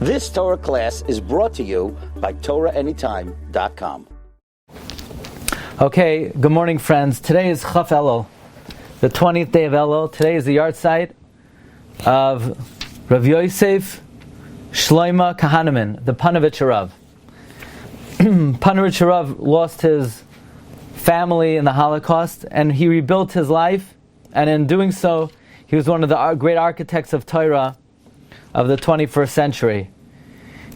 This Torah class is brought to you by TorahAnytime.com. Okay, good morning, friends. Today is Chaf Elul, the 20th day of Elul. Today is the Yahrtzeit of Rav Yosef Shloima Kahneman, the Ponovezher Rav. Ponevezher Rav lost his family in the Holocaust, and he rebuilt his life, and in doing so, he was one of the great architects of Torah of the 21st century.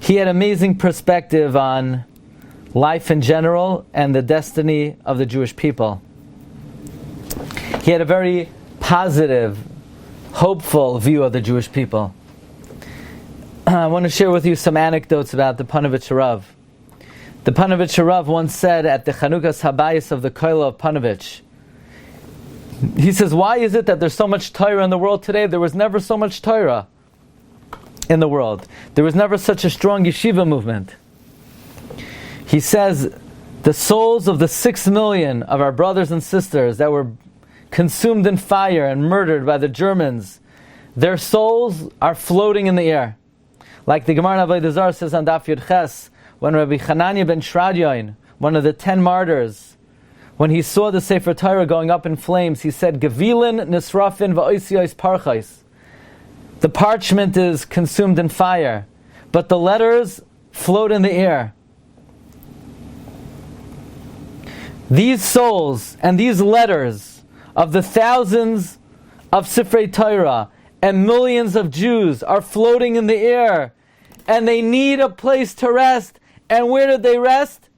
He had amazing perspective on life in general and the destiny of the Jewish people. He had a very positive, hopeful view of the Jewish people. I want to share with you some anecdotes about the Ponovezher Rav. The Ponovezher Rav once said at the Chanukas Habayis of the Koil of Ponovich, he says, why is it that there's so much Torah in the world today? There was never so much Torah in the world. There was never such a strong yeshiva movement. He says, the souls of the 6 million of our brothers and sisters that were consumed in fire and murdered by the Germans, their souls are floating in the air. Like the Gemara in Avodah Zarah says on Daf Yud Ches, when Rabbi Hanania ben Shradyoin, one of the 10 martyrs, when he saw the Sefer Torah going up in flames, he said, Gevilin nisrafin va'oisiyos parchais. The parchment is consumed in fire, but the letters float in the air. These souls and these letters of the thousands of Sifrei Torah and millions of Jews are floating in the air, and they need a place to rest. And where did they rest?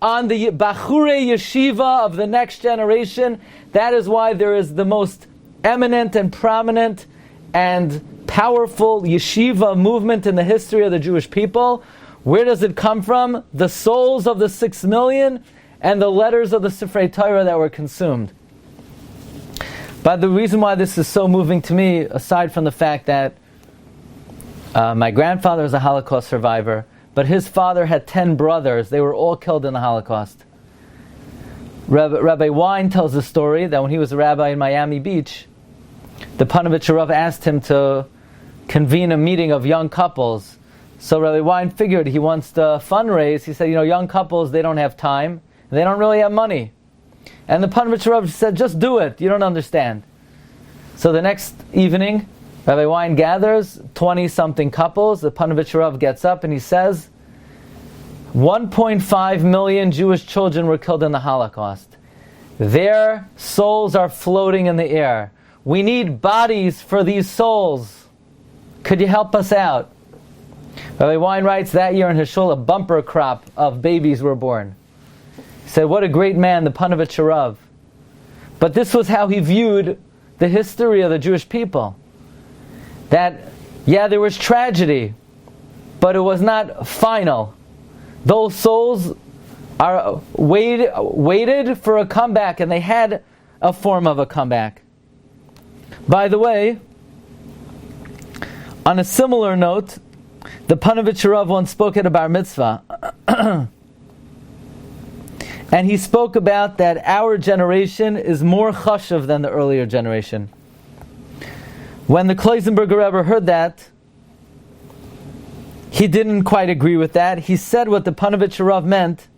On the Bachure Yeshiva of the next generation. That is why there is the most eminent and prominent and powerful yeshiva movement in the history of the Jewish people. Where does it come from? The souls of the 6 million and the letters of the Sifrei Torah that were consumed. But the reason why this is so moving to me, aside from the fact that my grandfather is a Holocaust survivor, but his father had 10 brothers. They were all killed in the Holocaust. Rabbi Wein tells the story that when he was a rabbi in Miami Beach, the Ponovezher Rav asked him to convene a meeting of young couples. So Rabbi Wein figured he wants to fundraise. He said, young couples, they don't have time. They don't really have money. And the Ponovezher Rav said, just do it. You don't understand. So the next evening, Rabbi Wein gathers 20-something couples. The Ponovezher Rav gets up and he says, 1.5 million Jewish children were killed in the Holocaust. Their souls are floating in the air. We need bodies for these souls. Could you help us out? Rabbi Wein writes, that year in his shul, a bumper crop of babies were born. He said, what a great man, the Ponovezher Rav. But this was how he viewed the history of the Jewish people. That, there was tragedy, but it was not final. Those souls are waited for a comeback, and they had a form of a comeback. By the way, on a similar note, the Ponovezher Rav once spoke at a bar mitzvah, and he spoke about that our generation is more chashuv than the earlier generation. When the Kloisenberger Rebbe heard that, he didn't quite agree with that. He said what the Ponovezher Rav meant.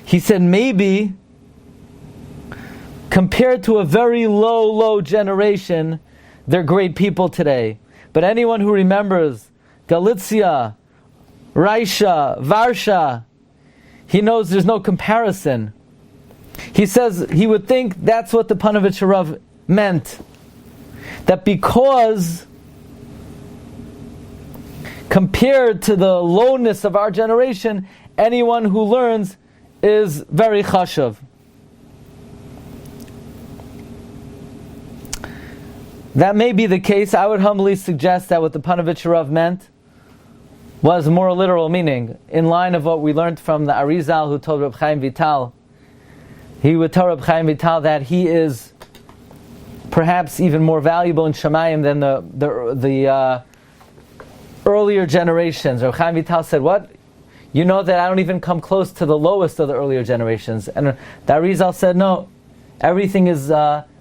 He said maybe, compared to a very low generation, they're great people today. But anyone who remembers Galicia, Raisha, Varsha, he knows there's no comparison. He says he would think that's what the Ponovezher Rav meant. That because, compared to the lowness of our generation, anyone who learns is very chashuv. That may be the case. I would humbly suggest that what the Ponovezher Rav meant was more literal meaning, in line of what we learned from the Arizal who told Reb Chaim Vital. He would tell Reb Chaim Vital that he is perhaps even more valuable in Shemayim than the earlier generations. Reb Chaim Vital said, what? You know that I don't even come close to the lowest of the earlier generations. And the Arizal said, no, everything is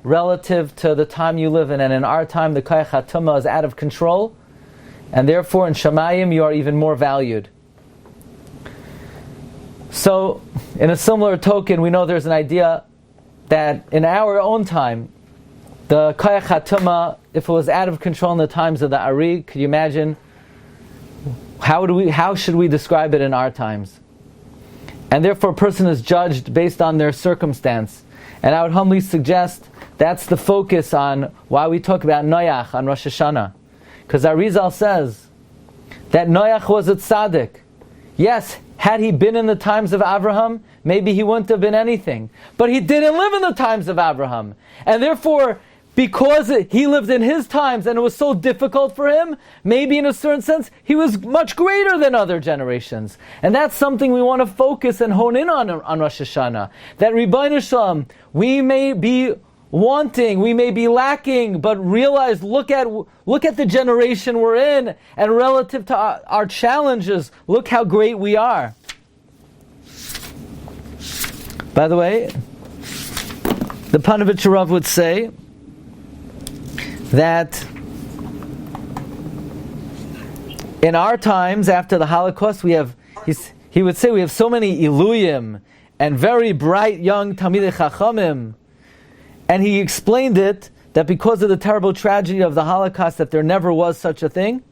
relative to the time you live in. And in our time, the Koyach HaTumah is out of control. and therefore in Shamayim you are even more valued. So, in a similar token, we know there's an idea that in our own time, the Koyach HaTumah, if it was out of control in the times of the Ari, could you imagine how should we describe it in our times? And therefore a person is judged based on their circumstance. And I would humbly suggest that's the focus on why we talk about Noach on Rosh Hashanah. Because Arizal says that Noach was a tzaddik. Yes, had he been in the times of Abraham, maybe he wouldn't have been anything. But he didn't live in the times of Abraham. And therefore, because he lived in his times and it was so difficult for him, maybe in a certain sense, he was much greater than other generations. And that's something we want to focus and hone in on Rosh Hashanah. That Ribbono Shel Olam, we may be wanting, we may be lacking, but realize, look at the generation we're in, and relative to our challenges, look how great we are. By the way, the Ponovezher Rav would say that in our times, after the Holocaust, he would say we have so many Iluyim and very bright young Talmidei Chachamim. And he explained it, that because of the terrible tragedy of the Holocaust, that there never was such a thing.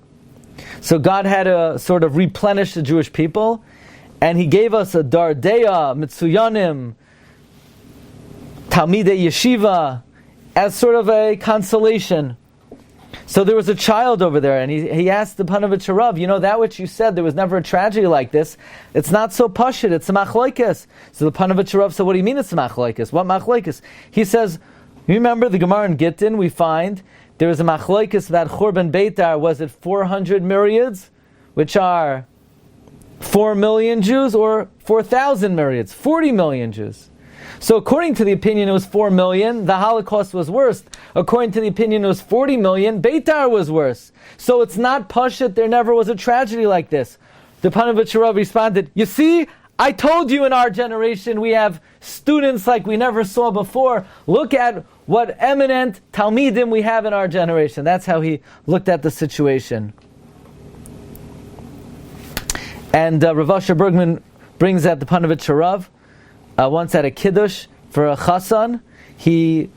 So God had to sort of replenish the Jewish people, and He gave us a Dardeya, Mitsuyanim, Talmidei Yeshiva, as sort of a consolation. So there was a child over there, and he asked the Ponovezher Rav, that which you said, there was never a tragedy like this, it's not so pashut, it's a machlokes. So the Ponovezher Rav said, what do you mean it's a machlokes? What machlokes? He says, remember the Gemara in Gittin, we find there was a machlokes about Churban Beitar, was it 400 myriads, which are 4 million Jews, or 4,000 myriads, 40 million Jews? So according to the opinion it was 4 million, the Holocaust was worse. According to the opinion it was 40 million, Beitar was worse. So it's not pashut, there never was a tragedy like this. The Ponovezher Rav responded, you see, I told you in our generation we have students like we never saw before. Look at what eminent Talmidim we have in our generation. That's how he looked at the situation. And Rav Asher Bergman brings that the Ponovezher Rav, once at a kiddush for a chasan, he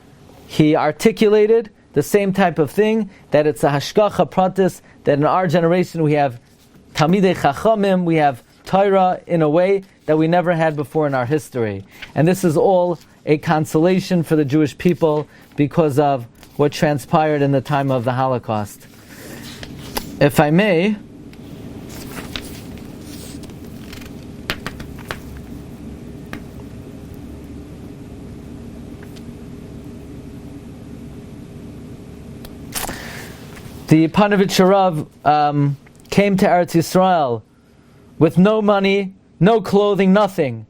articulated the same type of thing, that it's a hashgacha pratis, that in our generation we have Talmidei Chachamim, we have Torah in a way that we never had before in our history. And this is all a consolation for the Jewish people because of what transpired in the time of the Holocaust. If I may, the Ponovezher Rav came to Eretz Yisrael with no money, no clothing, nothing,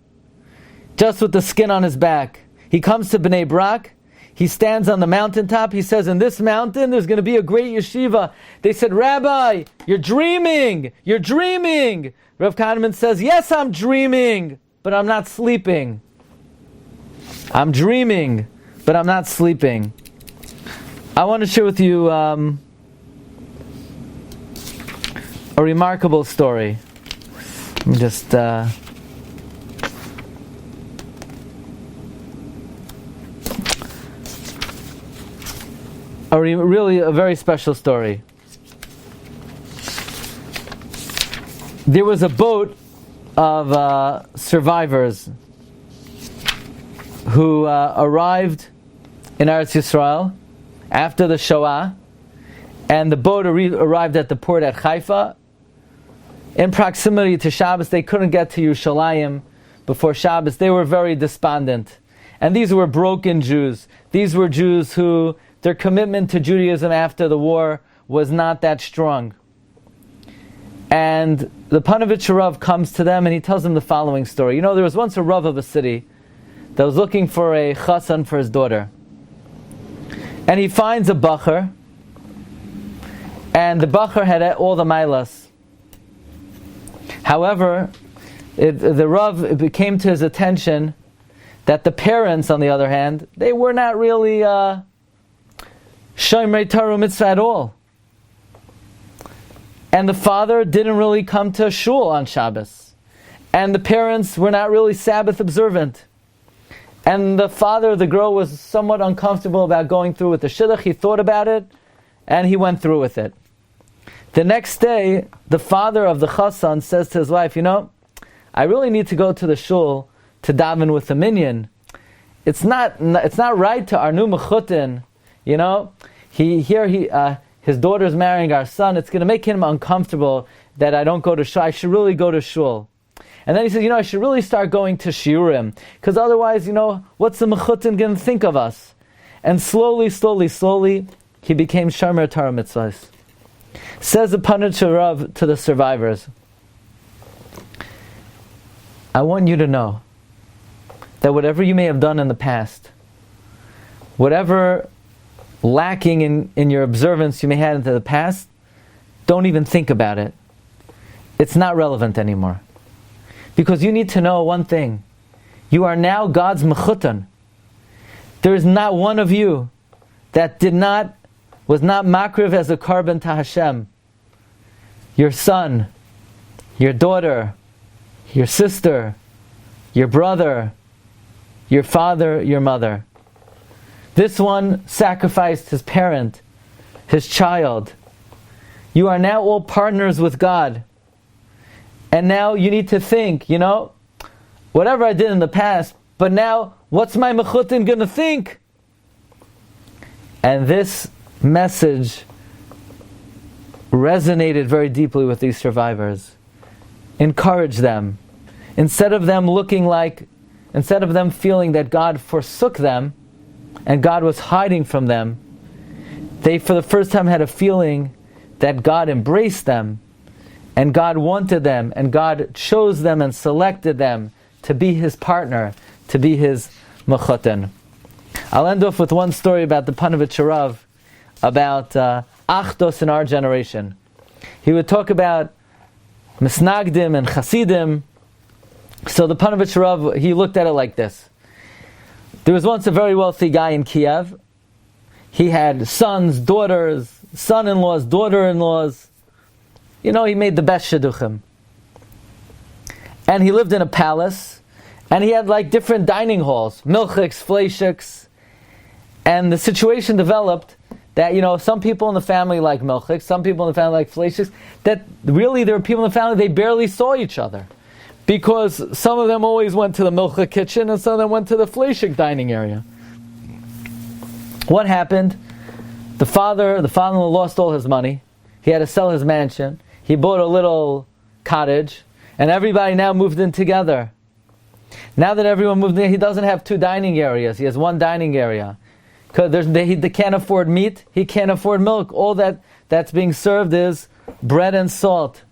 just with the skin on his back. He comes to Bnei Brak, he stands on the mountaintop, he says, in this mountain there's going to be a great yeshiva. They said, Rabbi, you're dreaming! Rav Kahneman says, yes, I'm dreaming, but I'm not sleeping. I'm dreaming, but I'm not sleeping. I want to share with you a remarkable story. Let me just really a very special story. There was a boat of survivors who arrived in Eretz Yisrael after the Shoah, and the boat arrived at the port at Haifa. In proximity to Shabbos, they couldn't get to Yerushalayim before Shabbos. They were very despondent. And these were broken Jews. These were Jews who, their commitment to Judaism after the war was not that strong. And the Ponovezher Rav comes to them and he tells them the following story. There was once a Rav of a city that was looking for a chasan for his daughter. And he finds a bacher, and the bacher had all the mailas. However, it came to his attention that the parents, on the other hand, they were not really Shomrei Torah Mitzvah at all. and the father didn't really come to shul on Shabbos, and the parents were not really Sabbath observant, and the father of the girl was somewhat uncomfortable about going through with the shidduch. He thought about it, and he went through with it. The next day, the father of the chassan says to his wife, I really need to go to the shul to daven with the minyan. It's not right to Arnu Mechutin, his daughter's marrying our son. It's going to make him uncomfortable that I don't go to shul. I should really go to shul. And then he says, I should really start going to Shiurim, because otherwise, what's the Mechutin going to think of us? And slowly, he became Shomer Torah mitzvahs. Says the Ponovezher Rav to the survivors, I want you to know that whatever you may have done in the past, whatever lacking in your observance you may have into the past, don't even think about it. It's not relevant anymore. Because you need to know one thing. You are now God's mechutan. There is not one of you that was not makriv as a carbon to Hashem. Your son, your daughter, your sister, your brother, your father, your mother. This one sacrificed his parent, his child. You are now all partners with God. And now you need to think, whatever I did in the past, but now, what's my mechutin going to think? And this message resonated very deeply with these survivors. Encourage them. Instead of them feeling that God forsook them, and God was hiding from them, they for the first time had a feeling that God embraced them, and God wanted them, and God chose them and selected them to be His partner, to be His mechutin. I'll end off with one story about the Ponovezher Rav, about Achdos in our generation. He would talk about Misnagdim and Chasidim. So the Ponovezher Rav, he looked at it like this. There was once a very wealthy guy in Kiev. He had sons, daughters, son-in-laws, daughter-in-laws. He made the best shidduchim. And he lived in a palace, and he had different dining halls, milchiks, fleishiks. And the situation developed that, some people in the family like milchiks, some people in the family like fleishiks, that really there were people in the family, they barely saw each other. Because some of them always went to the milchik kitchen, and some of them went to the fleishik dining area. What happened? The father-in-law lost all his money. He had to sell his mansion. He bought a little cottage, and everybody now moved in together. Now that everyone moved in, he doesn't have two dining areas. He has one dining area. Because they can't afford meat, he can't afford milk. All that's being served is bread and salt.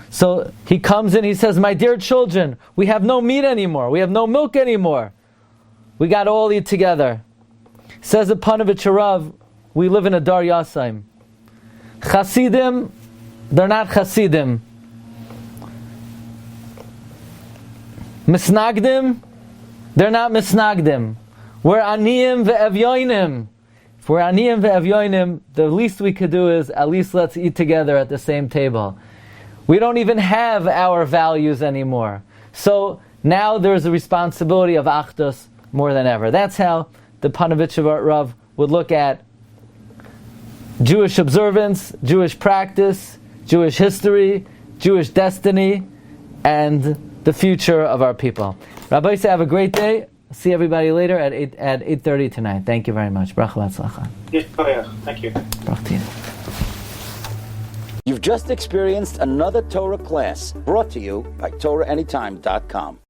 So he comes in, he says, my dear children, we have no meat anymore. We have no milk anymore. We got to all eat together. Says the Ponovezher Rav, we live in a Dar Yasaim. Chasidim, they're not Chasidim. Misnagdim, they're not Misnagdim. We're Aniyim ve'evyoinim. If we're Aniyim ve'evyoinim, the least we could do is at least let's eat together at the same table. We don't even have our values anymore. So now there's a responsibility of Achdus more than ever. That's how the Ponovezher Rav would look at Jewish observance, Jewish practice, Jewish history, Jewish destiny, and the future of our people. Rabbi, say have a great day. See everybody later at 8:30 tonight. Thank you very much. Bracha v'atzlacha. Thank you. You've just experienced another Torah class brought to you by TorahAnytime.com.